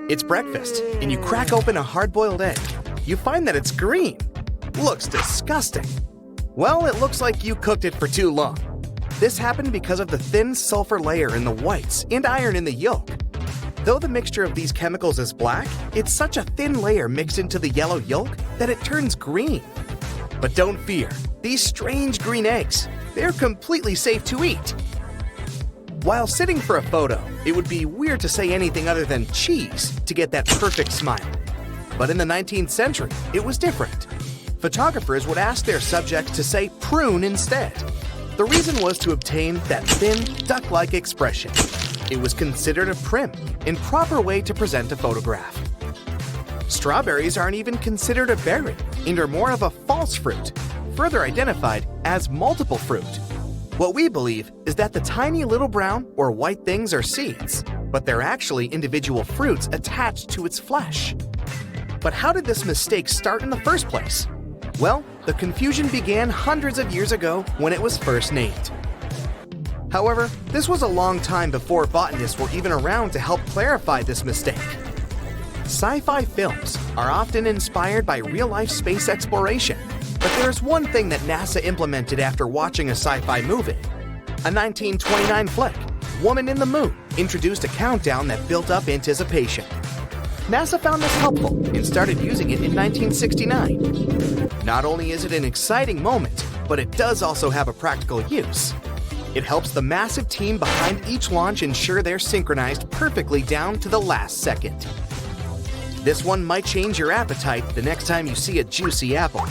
It's breakfast, and you crack open a hard-boiled egg. You find that it's green. Looks disgusting. Well, it looks like you cooked it for too long. This happened because of the thin sulfur layer in the whites and iron in the yolk. Though the mixture of these chemicals is black, it's such a thin layer mixed into the yellow yolk that it turns green. But don't fear, these strange green eggs, they're completely safe to eat. While sitting for a photo, it would be weird to say anything other than cheese to get that perfect smile. But in the 19th century, it was different. Photographers would ask their subjects to say prune instead. The reason was to obtain that thin, duck-like expression. It was considered a prim and proper way to present a photograph. Strawberries aren't even considered a berry and are more of a false fruit, further identified as multiple fruit. What we believe is that the tiny little brown or white things are seeds, but they're actually individual fruits attached to its flesh. But how did this mistake start in the first place? Well, the confusion began hundreds of years ago when it was first named. However, this was a long time before botanists were even around to help clarify this mistake. Sci-fi films are often inspired by real-life space exploration, but there is one thing that NASA implemented after watching a sci-fi movie. A 1929 flick, Woman in the Moon, introduced a countdown that built up anticipation. NASA found this helpful and started using it in 1969. Not only is it an exciting moment, but it does also have a practical use. It helps the massive team behind each launch ensure they're synchronized perfectly down to the last second. This one might change your appetite the next time you see a juicy apple.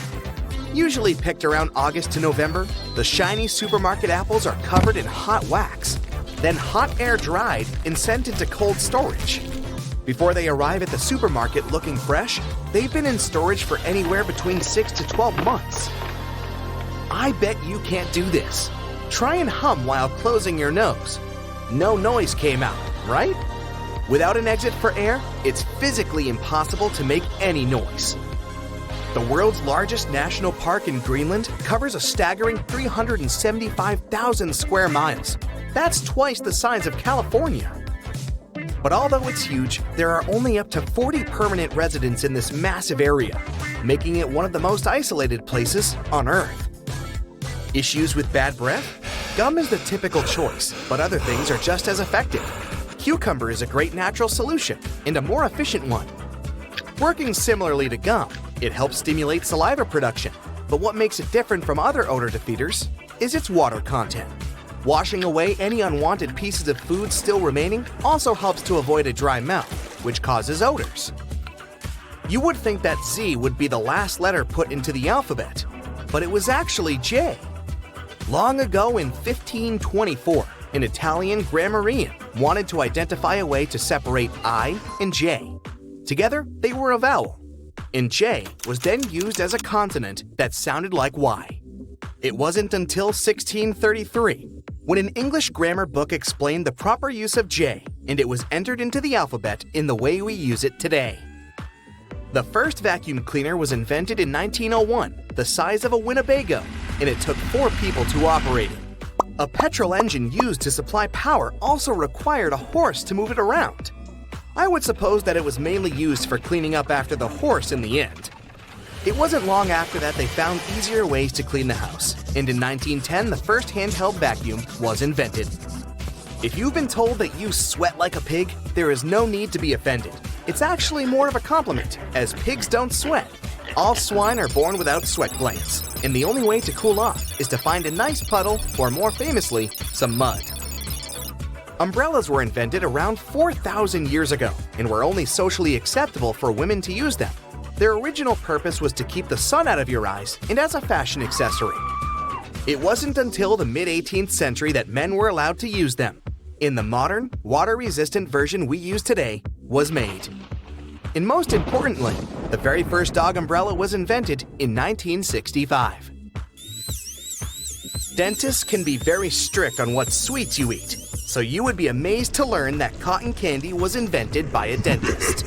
Usually picked around August to November, the shiny supermarket apples are covered in hot wax, then hot air dried and sent into cold storage. Before they arrive at the supermarket looking fresh, they've been in storage for anywhere between 6 to 12 months. I bet you can't do this. Try and hum while closing your nose. No noise came out, right? Without an exit for air, it's physically impossible to make any noise. The world's largest national park in Greenland covers a staggering 375,000 square miles. That's twice the size of California. But although it's huge, there are only up to 40 permanent residents in this massive area, making it one of the most isolated places on Earth. Issues with bad breath? Gum is the typical choice, but other things are just as effective. Cucumber is a great natural solution and a more efficient one. Working similarly to gum, it helps stimulate saliva production, but what makes it different from other odor defeaters is its water content. Washing away any unwanted pieces of food still remaining also helps to avoid a dry mouth, which causes odors. You would think that Z would be the last letter put into the alphabet, but it was actually J. Long ago in 1524, an Italian grammarian wanted to identify a way to separate I and J. Together, they were a vowel, and J was then used as a consonant that sounded like Y. It wasn't until 1633 when an English grammar book explained the proper use of J, and it was entered into the alphabet in the way we use it today. The first vacuum cleaner was invented in 1901, the size of a Winnebago, and it took 4 people to operate it. A petrol engine used to supply power also required a horse to move it around. I would suppose that it was mainly used for cleaning up after the horse in the end. It wasn't long after that they found easier ways to clean the house, and in 1910 the first handheld vacuum was invented. If you've been told that you sweat like a pig, there is no need to be offended. It's actually more of a compliment, as pigs don't sweat. All swine are born without sweat glands, and the only way to cool off is to find a nice puddle, or more famously, some mud. Umbrellas were invented around 4,000 years ago and were only socially acceptable for women to use them. Their original purpose was to keep the sun out of your eyes and as a fashion accessory. It wasn't until the mid-18th century that men were allowed to use them. And the modern, water-resistant version we use today was made. And most importantly, the very first dog umbrella was invented in 1965. Dentists can be very strict on what sweets you eat, so you would be amazed to learn that cotton candy was invented by a dentist.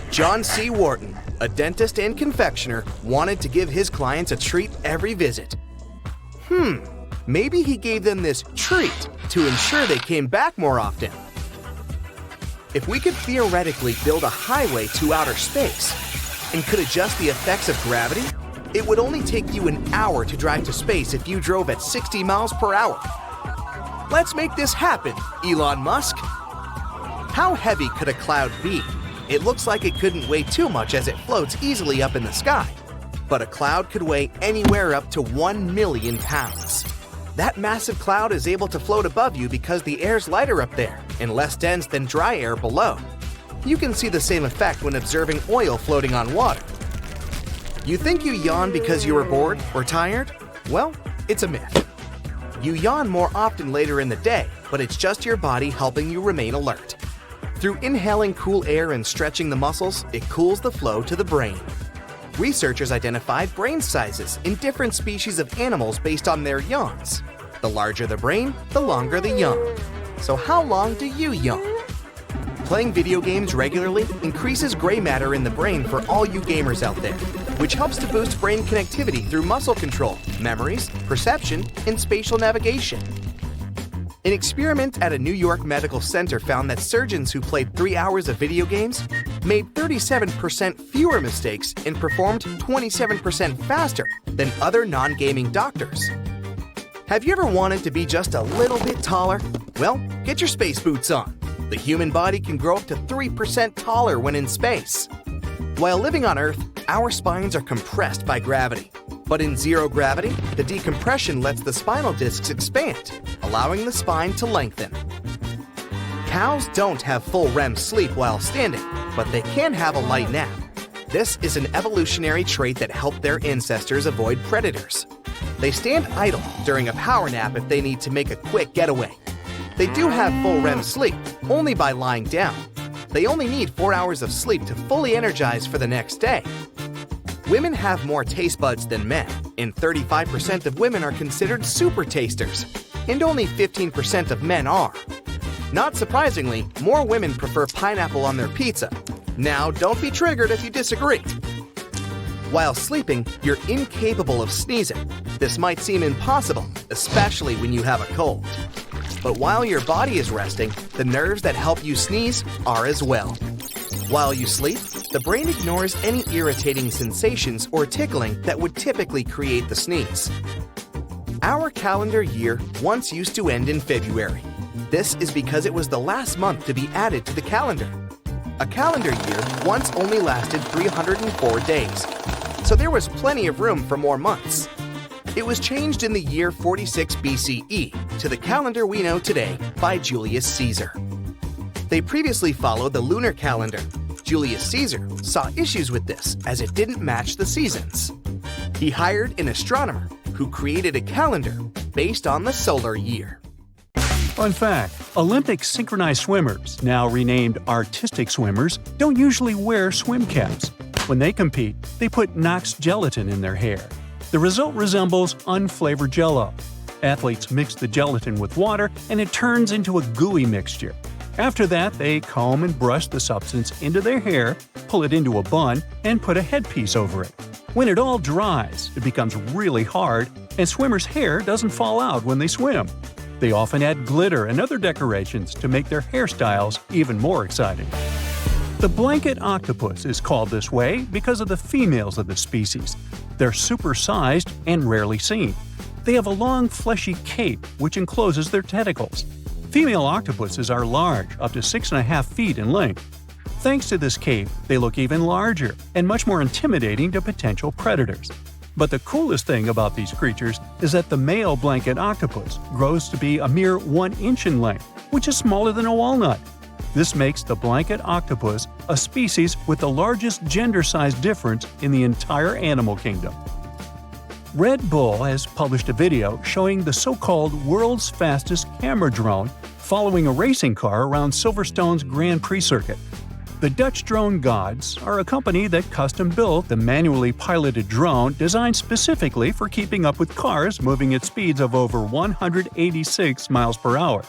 John C. Wharton, a dentist and confectioner, wanted to give his clients a treat every visit. Maybe he gave them this treat to ensure they came back more often. If we could theoretically build a highway to outer space and could adjust the effects of gravity, it would only take you an hour to drive to space if you drove at 60 miles per hour. Let's make this happen, Elon Musk. How heavy could a cloud be? It looks like it couldn't weigh too much as it floats easily up in the sky. But a cloud could weigh anywhere up to 1 million pounds. That massive cloud is able to float above you because the air's lighter up there and less dense than dry air below. You can see the same effect when observing oil floating on water. You think you yawn because you were bored or tired? Well, it's a myth. You yawn more often later in the day, but it's just your body helping you remain alert. Through inhaling cool air and stretching the muscles, it cools the flow to the brain. Researchers identified brain sizes in different species of animals based on their yawns. The larger the brain, the longer the yawn. So how long do you yawn? Playing video games regularly increases gray matter in the brain for all you gamers out there, which helps to boost brain connectivity through muscle control, memories, perception, and spatial navigation. An experiment at a New York medical center found that surgeons who played 3 hours of video games made 37% fewer mistakes and performed 27% faster than other non-gaming doctors. Have you ever wanted to be just a little bit taller? Well, get your space boots on. The human body can grow up to 3% taller when in space. While living on Earth, our spines are compressed by gravity. But in zero gravity, the decompression lets the spinal discs expand, allowing the spine to lengthen. Cows don't have full REM sleep while standing, but they can have a light nap. This is an evolutionary trait that helped their ancestors avoid predators. They stand idle during a power nap if they need to make a quick getaway. They do have full REM sleep, only by lying down. They only need 4 hours of sleep to fully energize for the next day. Women have more taste buds than men, and 35% of women are considered super tasters, and only 15% of men are. Not surprisingly, more women prefer pineapple on their pizza. Now, don't be triggered if you disagree. While sleeping, you're incapable of sneezing. This might seem impossible, especially when you have a cold. But while your body is resting, the nerves that help you sneeze are as well. While you sleep, the brain ignores any irritating sensations or tickling that would typically create the sneeze. Our calendar year once used to end in February. This is because it was the last month to be added to the calendar. A calendar year once only lasted 304 days, so there was plenty of room for more months. It was changed in the year 46 BCE to the calendar we know today by Julius Caesar. They previously followed the lunar calendar. Julius Caesar saw issues with this as it didn't match the seasons. He hired an astronomer who created a calendar based on the solar year. Fun fact, Olympic synchronized swimmers, now renamed artistic swimmers, don't usually wear swim caps. When they compete, they put Knox gelatin in their hair. The result resembles unflavored Jell-O. Athletes mix the gelatin with water and it turns into a gooey mixture. After that, they comb and brush the substance into their hair, pull it into a bun, and put a headpiece over it. When it all dries, it becomes really hard, and swimmers' hair doesn't fall out when they swim. They often add glitter and other decorations to make their hairstyles even more exciting. The blanket octopus is called this way because of the females of the species. They're supersized and rarely seen. They have a long, fleshy cape which encloses their tentacles. Female octopuses are large, up to 6.5 feet in length. Thanks to this cape, they look even larger and much more intimidating to potential predators. But the coolest thing about these creatures is that the male blanket octopus grows to be a mere 1 inch in length, which is smaller than a walnut. This makes the blanket octopus a species with the largest gender size difference in the entire animal kingdom. Red Bull has published a video showing the so-called world's fastest camera drone following a racing car around Silverstone's Grand Prix circuit. The Dutch drone gods are a company that custom-built the manually piloted drone designed specifically for keeping up with cars moving at speeds of over 186 miles per hour.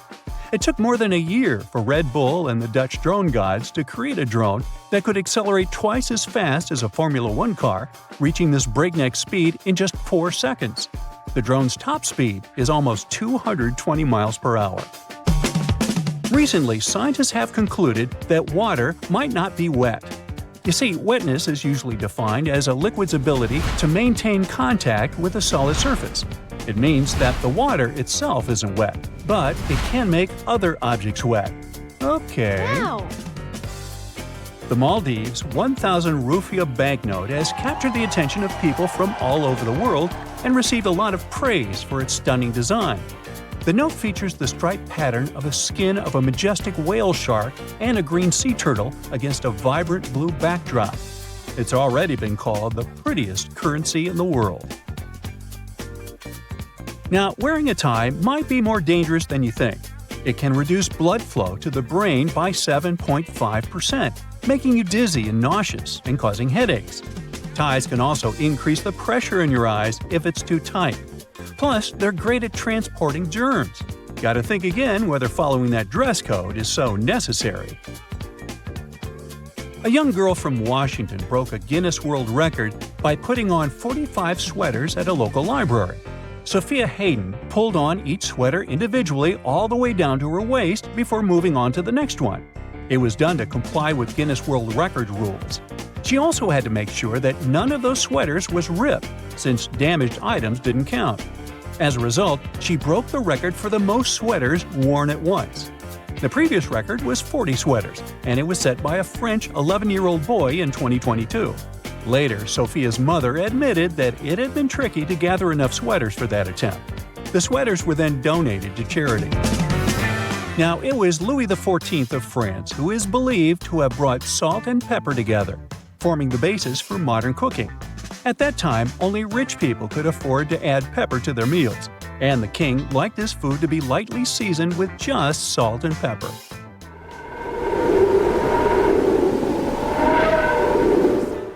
It took more than a year for Red Bull and the Dutch drone gods to create a drone that could accelerate twice as fast as a Formula One car, reaching this breakneck speed in just 4 seconds. The drone's top speed is almost 220 miles per hour. Recently, scientists have concluded that water might not be wet. You see, wetness is usually defined as a liquid's ability to maintain contact with a solid surface. It means that the water itself isn't wet, but it can make other objects wet. Okay. Wow. The Maldives 1,000 rupiah banknote has captured the attention of people from all over the world and received a lot of praise for its stunning design. The note features the striped pattern of a skin of a majestic whale shark and a green sea turtle against a vibrant blue backdrop. It's already been called the prettiest currency in the world. Now, wearing a tie might be more dangerous than you think. It can reduce blood flow to the brain by 7.5%, making you dizzy and nauseous and causing headaches. Ties can also increase the pressure in your eyes if it's too tight. Plus, they're great at transporting germs. Gotta think again whether following that dress code is so necessary. A young girl from Washington broke a Guinness World Record by putting on 45 sweaters at a local library. Sophia Hayden pulled on each sweater individually all the way down to her waist before moving on to the next one. It was done to comply with Guinness World Record rules. She also had to make sure that none of those sweaters was ripped, since damaged items didn't count. As a result, she broke the record for the most sweaters worn at once. The previous record was 40 sweaters, and it was set by a French 11-year-old boy in 2022. Later, Sophia's mother admitted that it had been tricky to gather enough sweaters for that attempt. The sweaters were then donated to charity. Now, it was Louis XIV of France who is believed to have brought salt and pepper together, forming the basis for modern cooking. At that time, only rich people could afford to add pepper to their meals, and the king liked his food to be lightly seasoned with just salt and pepper.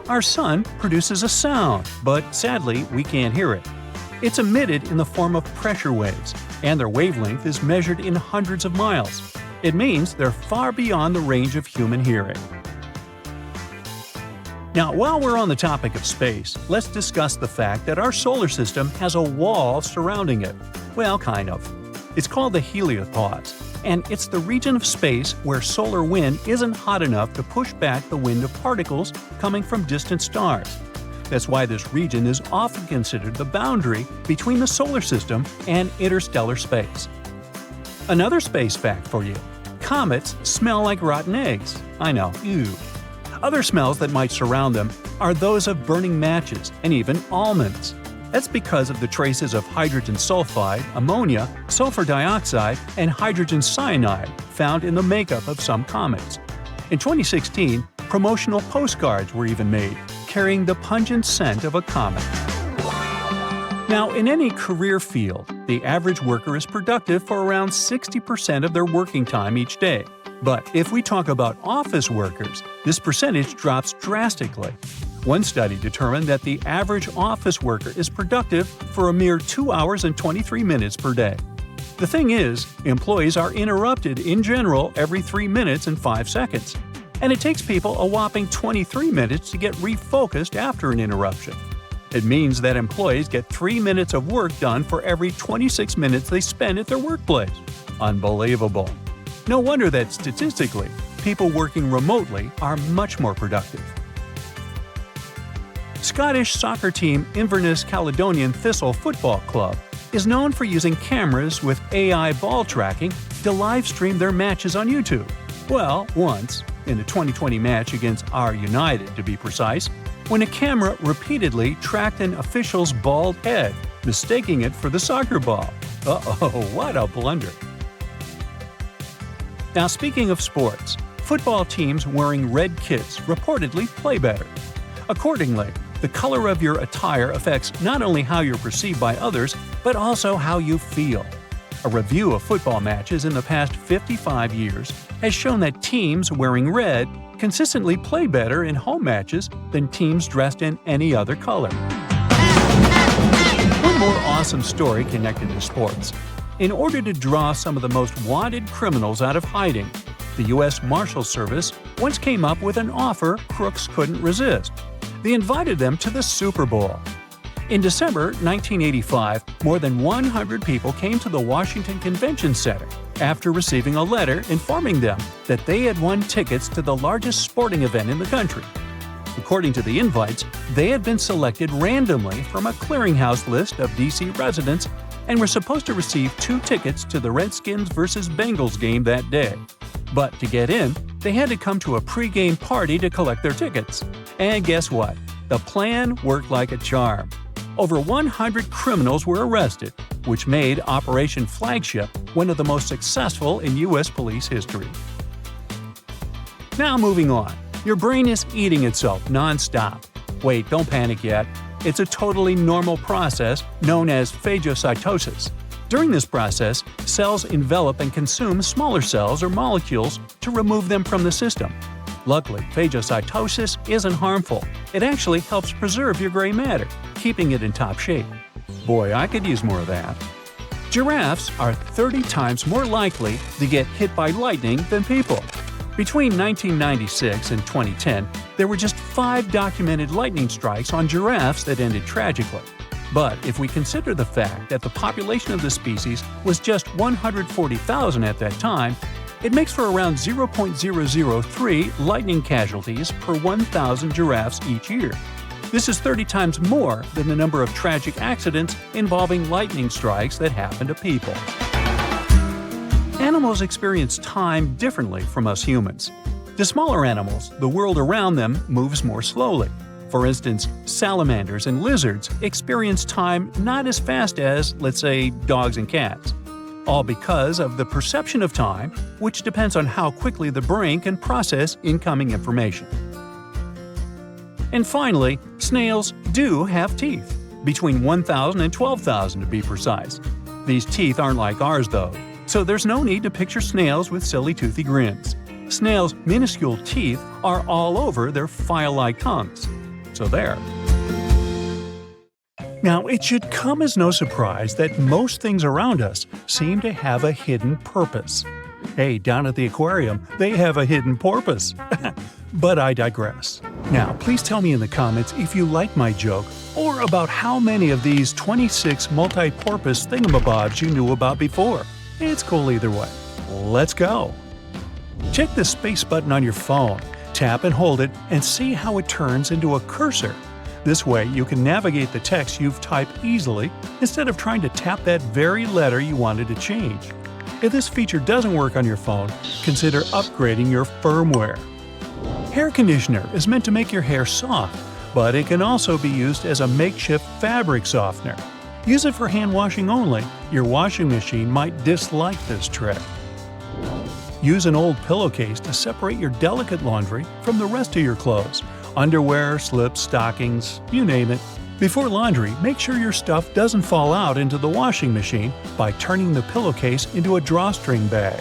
Our sun produces a sound, but sadly, we can't hear it. It's emitted in the form of pressure waves, and their wavelength is measured in hundreds of miles. It means they're far beyond the range of human hearing. Now, while we're on the topic of space, let's discuss the fact that our solar system has a wall surrounding it. Well, kind of. It's called the heliopause, and it's the region of space where solar wind isn't hot enough to push back the wind of particles coming from distant stars. That's why this region is often considered the boundary between the solar system and interstellar space. Another space fact for you: comets smell like rotten eggs. I know, ew. Other smells that might surround them are those of burning matches and even almonds. That's because of the traces of hydrogen sulfide, ammonia, sulfur dioxide, and hydrogen cyanide found in the makeup of some comets. In 2016, promotional postcards were even made, carrying the pungent scent of a comet. Now, in any career field, the average worker is productive for around 60% of their working time each day. But if we talk about office workers, this percentage drops drastically. One study determined that the average office worker is productive for a mere 2 hours and 23 minutes per day. The thing is, employees are interrupted in general every 3 minutes and 5 seconds. And it takes people a whopping 23 minutes to get refocused after an interruption. It means that employees get 3 minutes of work done for every 26 minutes they spend at their workplace. Unbelievable. No wonder that statistically, people working remotely are much more productive. Scottish soccer team Inverness Caledonian Thistle Football Club is known for using cameras with AI ball tracking to live stream their matches on YouTube. Well, once, in a 2020 match against our United to be precise, when a camera repeatedly tracked an official's bald head, mistaking it for the soccer ball. Uh-oh, what a blunder. Now, speaking of sports, football teams wearing red kits reportedly play better. Accordingly, the color of your attire affects not only how you're perceived by others, but also how you feel. A review of football matches in the past 55 years has shown that teams wearing red consistently play better in home matches than teams dressed in any other color. One more awesome story connected to sports. In order to draw some of the most wanted criminals out of hiding, the U.S. Marshals Service once came up with an offer crooks couldn't resist. They invited them to the Super Bowl. In December 1985, more than 100 people came to the Washington Convention Center, after receiving a letter informing them that they had won tickets to the largest sporting event in the country. According to the invites, they had been selected randomly from a clearinghouse list of DC residents and were supposed to receive 2 tickets to the Redskins vs. Bengals game that day. But to get in, they had to come to a pre-game party to collect their tickets. And guess what? The plan worked like a charm. Over 100 criminals were arrested, which made Operation Flagship one of the most successful in U.S. police history. Now moving on. Your brain is eating itself non-stop. Wait, don't panic yet. It's a totally normal process known as phagocytosis. During this process, cells envelop and consume smaller cells or molecules to remove them from the system. Luckily, phagocytosis isn't harmful. It actually helps preserve your gray matter, keeping it in top shape. Boy, I could use more of that. Giraffes are 30 times more likely to get hit by lightning than people. Between 1996 and 2010, there were just 5 documented lightning strikes on giraffes that ended tragically. But if we consider the fact that the population of the species was just 140,000 at that time, it makes for around 0.003 lightning casualties per 1,000 giraffes each year. This is 30 times more than the number of tragic accidents involving lightning strikes that happen to people. Animals experience time differently from us humans. To smaller animals, the world around them moves more slowly. For instance, salamanders and lizards experience time not as fast as, let's say, dogs and cats. All because of the perception of time, which depends on how quickly the brain can process incoming information. And finally, snails do have teeth, between 1,000 and 12,000 to be precise. These teeth aren't like ours though, so there's no need to picture snails with silly toothy grins. Snails' minuscule teeth are all over their file-like tongues. So there. Now, it should come as no surprise that most things around us seem to have a hidden purpose. Hey, down at the aquarium, they have a hidden porpoise. But I digress. Now, please tell me in the comments if you like my joke or about how many of these 26 multi-porpoise thingamabobs you knew about before. It's cool either way. Let's go! Check the space button on your phone, tap and hold it, and see how it turns into a cursor. This way, you can navigate the text you've typed easily instead of trying to tap that very letter you wanted to change. If this feature doesn't work on your phone, consider upgrading your firmware. Hair conditioner is meant to make your hair soft, but it can also be used as a makeshift fabric softener. Use it for hand washing only. Your washing machine might dislike this trick. Use an old pillowcase to separate your delicate laundry from the rest of your clothes. Underwear, slips, stockings, you name it. Before laundry, make sure your stuff doesn't fall out into the washing machine by turning the pillowcase into a drawstring bag.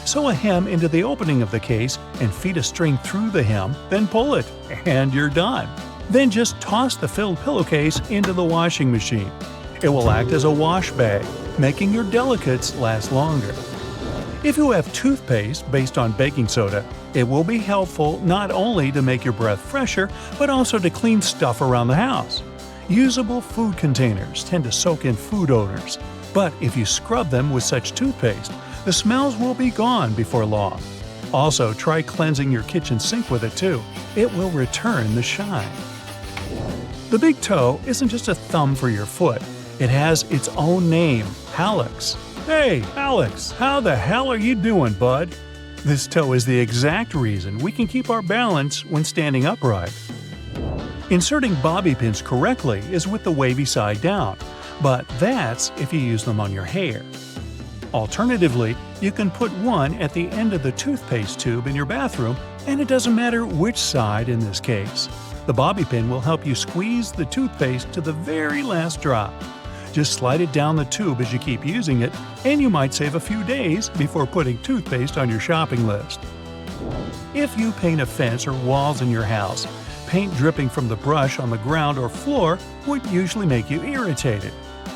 Sew a hem into the opening of the case and feed a string through the hem, then pull it, and you're done. Then just toss the filled pillowcase into the washing machine. It will act as a wash bag, making your delicates last longer. If you have toothpaste based on baking soda, it will be helpful not only to make your breath fresher, but also to clean stuff around the house. Usable food containers tend to soak in food odors, but if you scrub them with such toothpaste, the smells will be gone before long. Also, try cleansing your kitchen sink with it too. It will return the shine. The big toe isn't just a thumb for your foot. It has its own name, hallux. Hey, Alex, how the hell are you doing, bud? This toe is the exact reason we can keep our balance when standing upright. Inserting bobby pins correctly is with the wavy side down, but that's if you use them on your hair. Alternatively, you can put one at the end of the toothpaste tube in your bathroom, and it doesn't matter which side in this case. The bobby pin will help you squeeze the toothpaste to the very last drop. Just slide it down the tube as you keep using it, and you might save a few days before putting toothpaste on your shopping list. If you paint a fence or walls in your house, paint dripping from the brush on the ground or floor would usually make you irritated.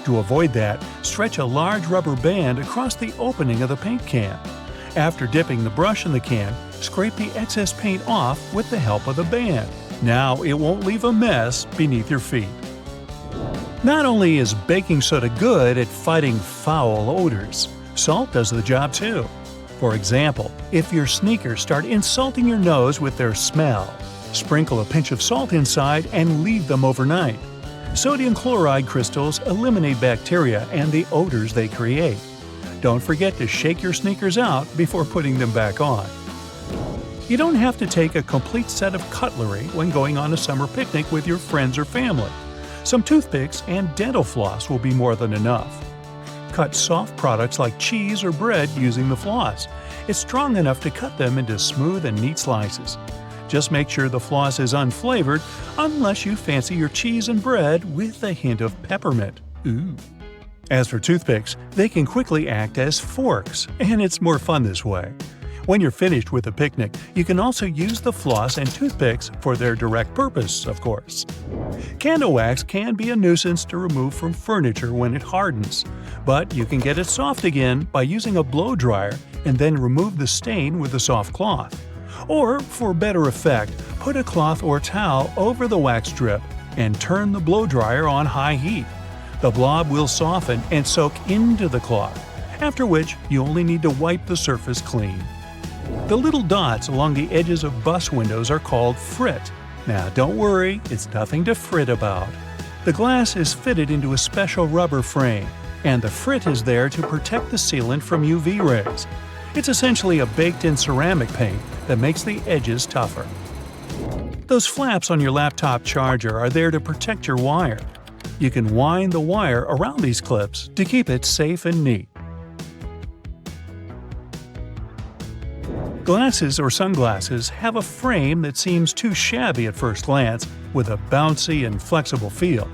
To avoid that, stretch a large rubber band across the opening of the paint can. After dipping the brush in the can, scrape the excess paint off with the help of the band. Now it won't leave a mess beneath your feet. Not only is baking soda good at fighting foul odors, Salt does the job too. For example, if your sneakers start insulting your nose with their smell, sprinkle a pinch of salt inside and leave them overnight. Sodium chloride crystals eliminate bacteria and the odors they create. Don't forget to shake your sneakers out before putting them back on. You don't have to take a complete set of cutlery when going on a summer picnic with your friends or family. Some toothpicks and dental floss will be more than enough. Cut soft products like cheese or bread using the floss. It's strong enough to cut them into smooth and neat slices. Just make sure the floss is unflavored unless you fancy your cheese and bread with a hint of peppermint. Ooh. As for toothpicks, they can quickly act as forks, and it's more fun this way. When you're finished with a picnic, you can also use the floss and toothpicks for their direct purpose, of course. Candle wax can be a nuisance to remove from furniture when it hardens, but you can get it soft again by using a blow dryer and then remove the stain with a soft cloth. Or, for better effect, put a cloth or towel over the wax strip and turn the blow dryer on high heat. The blob will soften and soak into the cloth, after which you only need to wipe the surface clean. The little dots along the edges of bus windows are called frit. Now don't worry, it's nothing to fret about. The glass is fitted into a special rubber frame, and the frit is there to protect the sealant from UV rays. It's essentially a baked-in ceramic paint that makes the edges tougher. Those flaps on your laptop charger are there to protect your wire. You can wind the wire around these clips to keep it safe and neat. Glasses or sunglasses have a frame that seems too shabby at first glance, with a bouncy and flexible feel.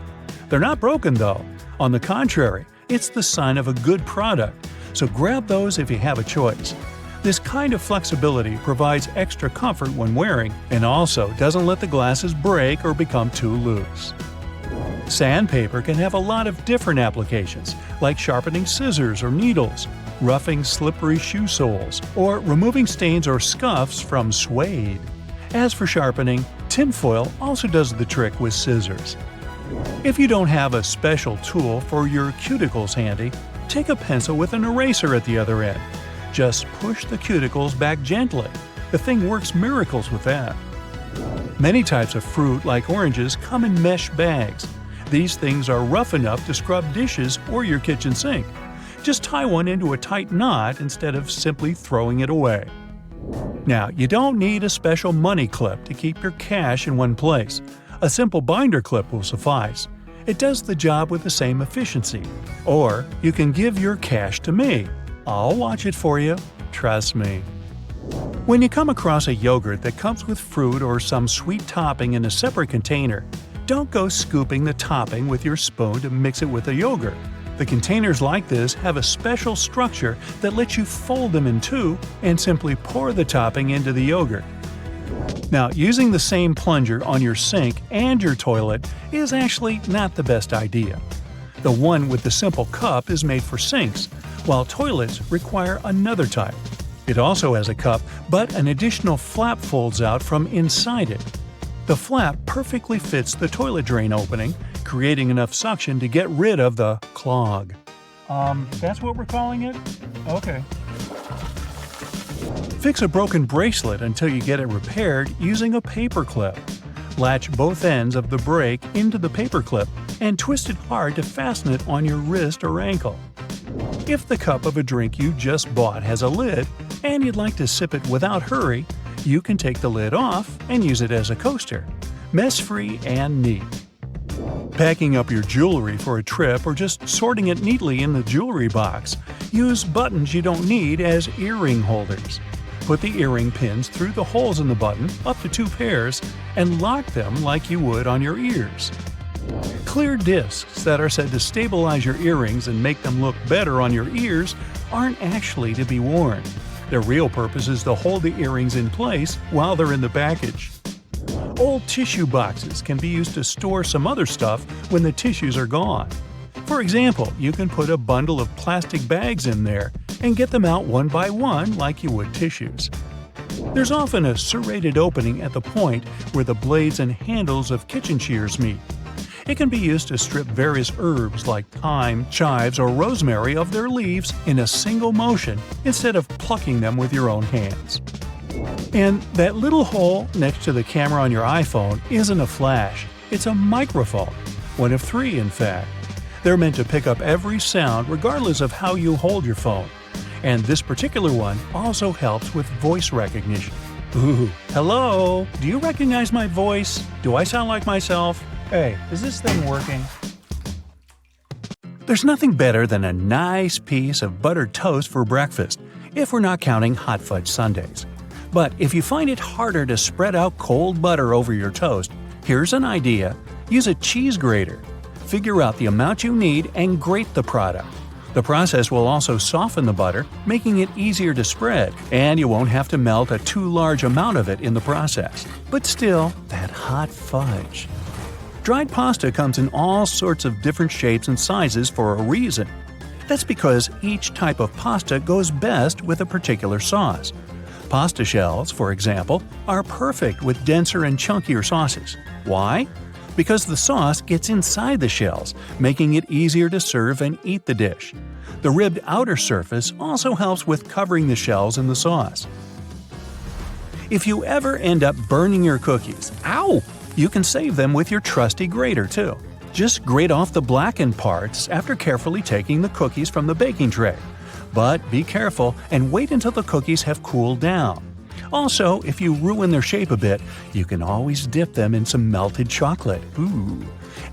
They're not broken though. On the contrary, it's the sign of a good product, so grab those if you have a choice. This kind of flexibility provides extra comfort when wearing and also doesn't let the glasses break or become too loose. Sandpaper can have a lot of different applications, like sharpening scissors or needles, roughing slippery shoe soles, or removing stains or scuffs from suede. As for sharpening, tinfoil also does the trick with scissors. If you don't have a special tool for your cuticles handy, take a pencil with an eraser at the other end. Just push the cuticles back gently. The thing works miracles with that. Many types of fruit, like oranges, come in mesh bags. These things are rough enough to scrub dishes or your kitchen sink. Just tie one into a tight knot instead of simply throwing it away. Now, you don't need a special money clip to keep your cash in one place. A simple binder clip will suffice. It does the job with the same efficiency. Or you can give your cash to me. I'll watch it for you. Trust me. When you come across a yogurt that comes with fruit or some sweet topping in a separate container, don't go scooping the topping with your spoon to mix it with the yogurt. The containers like this have a special structure that lets you fold them in two and simply pour the topping into the yogurt. Now, using the same plunger on your sink and your toilet is actually not the best idea. The one with the simple cup is made for sinks, while toilets require another type. It also has a cup, but an additional flap folds out from inside it. The flap perfectly fits the toilet drain opening, creating enough suction to get rid of the clog. That's what we're calling it? Okay. Fix a broken bracelet until you get it repaired using a paper clip. Latch both ends of the break into the paper clip and twist it hard to fasten it on your wrist or ankle. If the cup of a drink you just bought has a lid and you'd like to sip it without hurry, you can take the lid off and use it as a coaster. Mess-free and neat. Packing up your jewelry for a trip or just sorting it neatly in the jewelry box, use buttons you don't need as earring holders. Put the earring pins through the holes in the button, up to 2 pairs, and lock them like you would on your ears. Clear discs that are said to stabilize your earrings and make them look better on your ears aren't actually to be worn. Their real purpose is to hold the earrings in place while they're in the package. Old tissue boxes can be used to store some other stuff when the tissues are gone. For example, you can put a bundle of plastic bags in there and get them out one by one like you would tissues. There's often a serrated opening at the point where the blades and handles of kitchen shears meet. It can be used to strip various herbs like thyme, chives, or rosemary of their leaves in a single motion instead of plucking them with your own hands. And that little hole next to the camera on your iPhone isn't a flash, it's a microphone. One of 3, in fact. They're meant to pick up every sound regardless of how you hold your phone. And this particular one also helps with voice recognition. Ooh, hello? Do you recognize my voice? Do I sound like myself? Hey, is this thing working? There's nothing better than a nice piece of buttered toast for breakfast, if we're not counting hot fudge sundaes. But if you find it harder to spread out cold butter over your toast, here's an idea. Use a cheese grater. Figure out the amount you need and grate the product. The process will also soften the butter, making it easier to spread, and you won't have to melt a too large amount of it in the process. But still, that hot fudge. Dried pasta comes in all sorts of different shapes and sizes for a reason. That's because each type of pasta goes best with a particular sauce. Pasta shells, for example, are perfect with denser and chunkier sauces. Why? Because the sauce gets inside the shells, making it easier to serve and eat the dish. The ribbed outer surface also helps with covering the shells in the sauce. If you ever end up burning your cookies, you can save them with your trusty grater too. Just grate off the blackened parts after carefully taking the cookies from the baking tray. But be careful and wait until the cookies have cooled down. Also, if you ruin their shape a bit, you can always dip them in some melted chocolate. Ooh.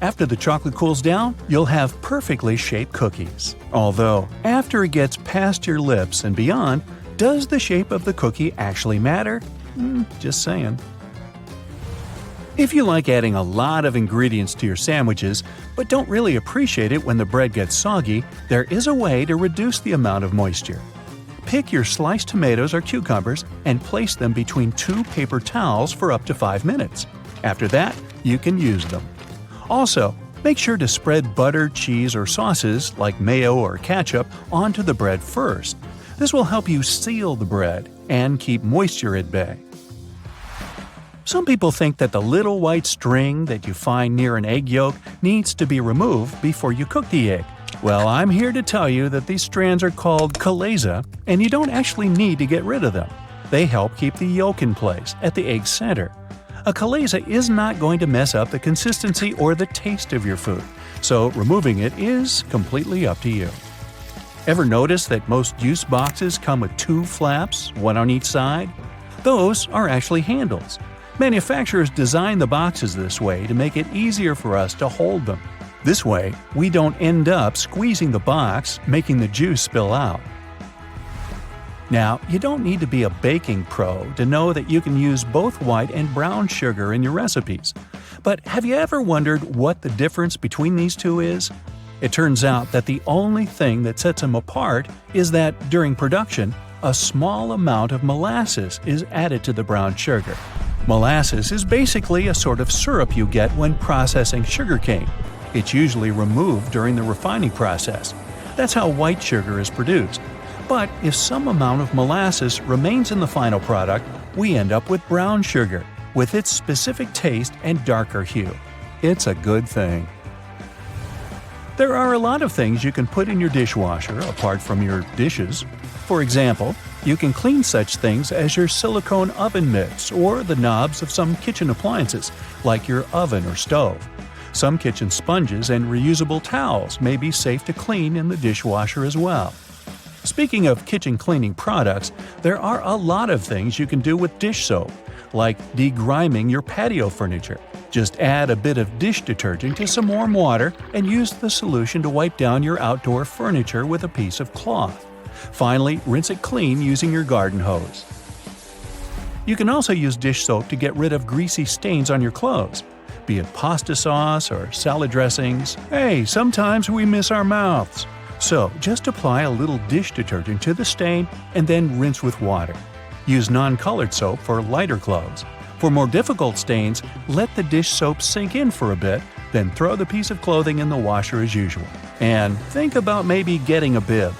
After the chocolate cools down, you'll have perfectly shaped cookies. Although, after it gets past your lips and beyond, does the shape of the cookie actually matter? Just saying. If you like adding a lot of ingredients to your sandwiches, but don't really appreciate it when the bread gets soggy, there is a way to reduce the amount of moisture. Pick your sliced tomatoes or cucumbers and place them between 2 paper towels for up to 5 minutes. After that, you can use them. Also, make sure to spread butter, cheese, or sauces like mayo or ketchup onto the bread first. This will help you seal the bread and keep moisture at bay. Some people think that the little white string that you find near an egg yolk needs to be removed before you cook the egg. Well, I'm here to tell you that these strands are called chalaza, and you don't actually need to get rid of them. They help keep the yolk in place at the egg's center. A chalaza is not going to mess up the consistency or the taste of your food, so removing it is completely up to you. Ever notice that most juice boxes come with 2 flaps, one on each side? Those are actually handles. Manufacturers design the boxes this way to make it easier for us to hold them. This way, we don't end up squeezing the box, making the juice spill out. Now, you don't need to be a baking pro to know that you can use both white and brown sugar in your recipes. But have you ever wondered what the difference between these two is? It turns out that the only thing that sets them apart is that, during production, a small amount of molasses is added to the brown sugar. Molasses is basically a sort of syrup you get when processing sugarcane. It's usually removed during the refining process. That's how white sugar is produced. But if some amount of molasses remains in the final product, we end up with brown sugar, with its specific taste and darker hue. It's a good thing. There are a lot of things you can put in your dishwasher apart from your dishes. For example, you can clean such things as your silicone oven mitts or the knobs of some kitchen appliances, like your oven or stove. Some kitchen sponges and reusable towels may be safe to clean in the dishwasher as well. Speaking of kitchen cleaning products, there are a lot of things you can do with dish soap, like degriming your patio furniture. Just add a bit of dish detergent to some warm water and use the solution to wipe down your outdoor furniture with a piece of cloth. Finally, rinse it clean using your garden hose. You can also use dish soap to get rid of greasy stains on your clothes, be it pasta sauce or salad dressings. Hey, sometimes we miss our mouths. So, just apply a little dish detergent to the stain and then rinse with water. Use non-colored soap for lighter clothes. For more difficult stains, let the dish soap sink in for a bit, then throw the piece of clothing in the washer as usual. And think about maybe getting a bib.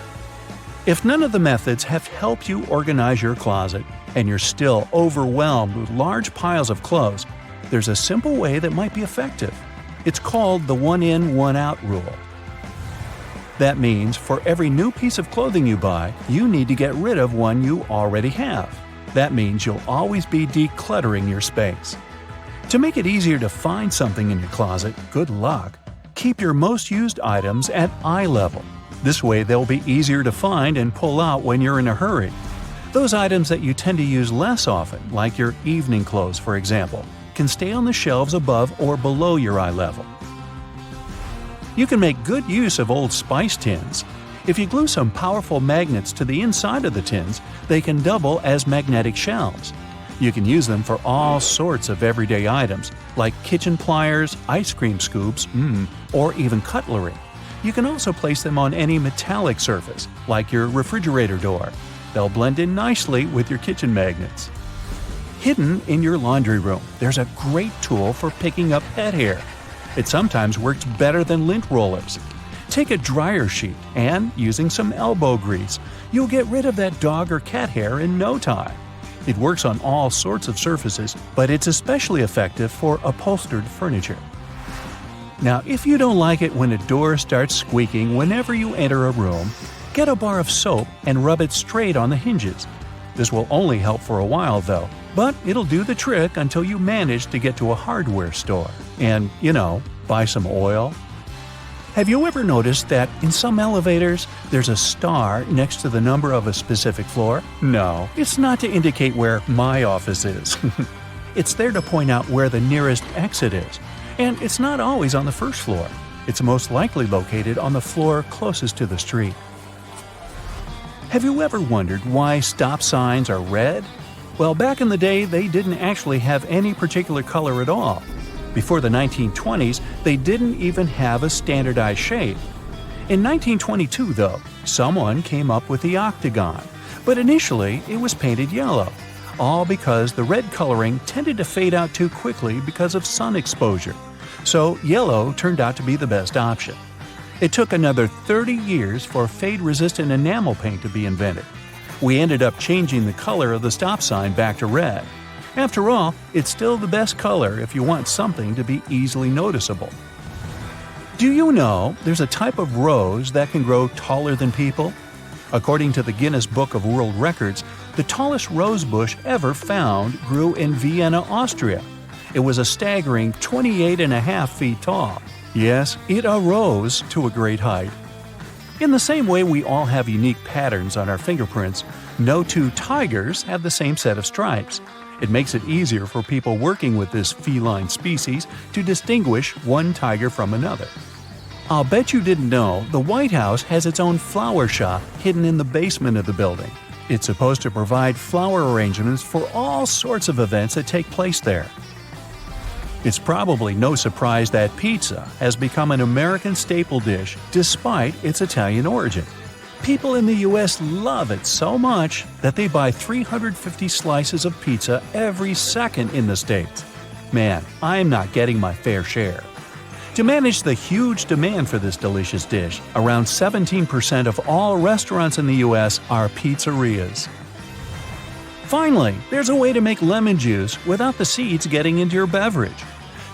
If none of the methods have helped you organize your closet, and you're still overwhelmed with large piles of clothes, there's a simple way that might be effective. It's called the one-in, one-out rule. That means for every new piece of clothing you buy, you need to get rid of one you already have. That means you'll always be decluttering your space. To make it easier to find something in your closet, good luck, keep your most used items at eye level. This way they'll be easier to find and pull out when you're in a hurry. Those items that you tend to use less often, like your evening clothes for example, can stay on the shelves above or below your eye level. You can make good use of old spice tins. If you glue some powerful magnets to the inside of the tins, they can double as magnetic shelves. You can use them for all sorts of everyday items, like kitchen pliers, ice cream scoops, or even cutlery. You can also place them on any metallic surface, like your refrigerator door. They'll blend in nicely with your kitchen magnets. Hidden in your laundry room, there's a great tool for picking up pet hair. It sometimes works better than lint rollers. Take a dryer sheet and, using some elbow grease, you'll get rid of that dog or cat hair in no time. It works on all sorts of surfaces, but it's especially effective for upholstered furniture. Now, if you don't like it when a door starts squeaking whenever you enter a room, get a bar of soap and rub it straight on the hinges. This will only help for a while though, but it'll do the trick until you manage to get to a hardware store and, buy some oil. Have you ever noticed that in some elevators there's a star next to the number of a specific floor? No, it's not to indicate where my office is. It's there to point out where the nearest exit is. And it's not always on the first floor. It's most likely located on the floor closest to the street. Have you ever wondered why stop signs are red? Well, back in the day, they didn't actually have any particular color at all. Before the 1920s, they didn't even have a standardized shape. In 1922, though, someone came up with the octagon, but initially it was painted yellow, all because the red coloring tended to fade out too quickly because of sun exposure. So yellow turned out to be the best option. It took another 30 years for fade-resistant enamel paint to be invented. We ended up changing the color of the stop sign back to red. After all, it's still the best color if you want something to be easily noticeable. Do you know there's a type of rose that can grow taller than people? According to the Guinness Book of World Records, the tallest rose bush ever found grew in Vienna, Austria. It was a staggering 28.5 feet tall. Yes, it arose to a great height. In the same way we all have unique patterns on our fingerprints, no two tigers have the same set of stripes. It makes it easier for people working with this feline species to distinguish one tiger from another. I'll bet you didn't know the White House has its own flower shop hidden in the basement of the building. It's supposed to provide flower arrangements for all sorts of events that take place there. It's probably no surprise that pizza has become an American staple dish despite its Italian origin. People in the U.S. love it so much that they buy 350 slices of pizza every second in the States. Man, I'm not getting my fair share. To manage the huge demand for this delicious dish, around 17% of all restaurants in the U.S. are pizzerias. Finally, there's a way to make lemon juice without the seeds getting into your beverage.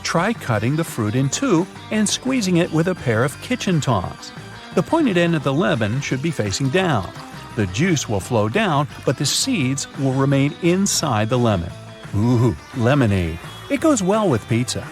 Try cutting the fruit in two and squeezing it with a pair of kitchen tongs. The pointed end of the lemon should be facing down. The juice will flow down, but the seeds will remain inside the lemon. Ooh, lemonade. It goes well with pizza.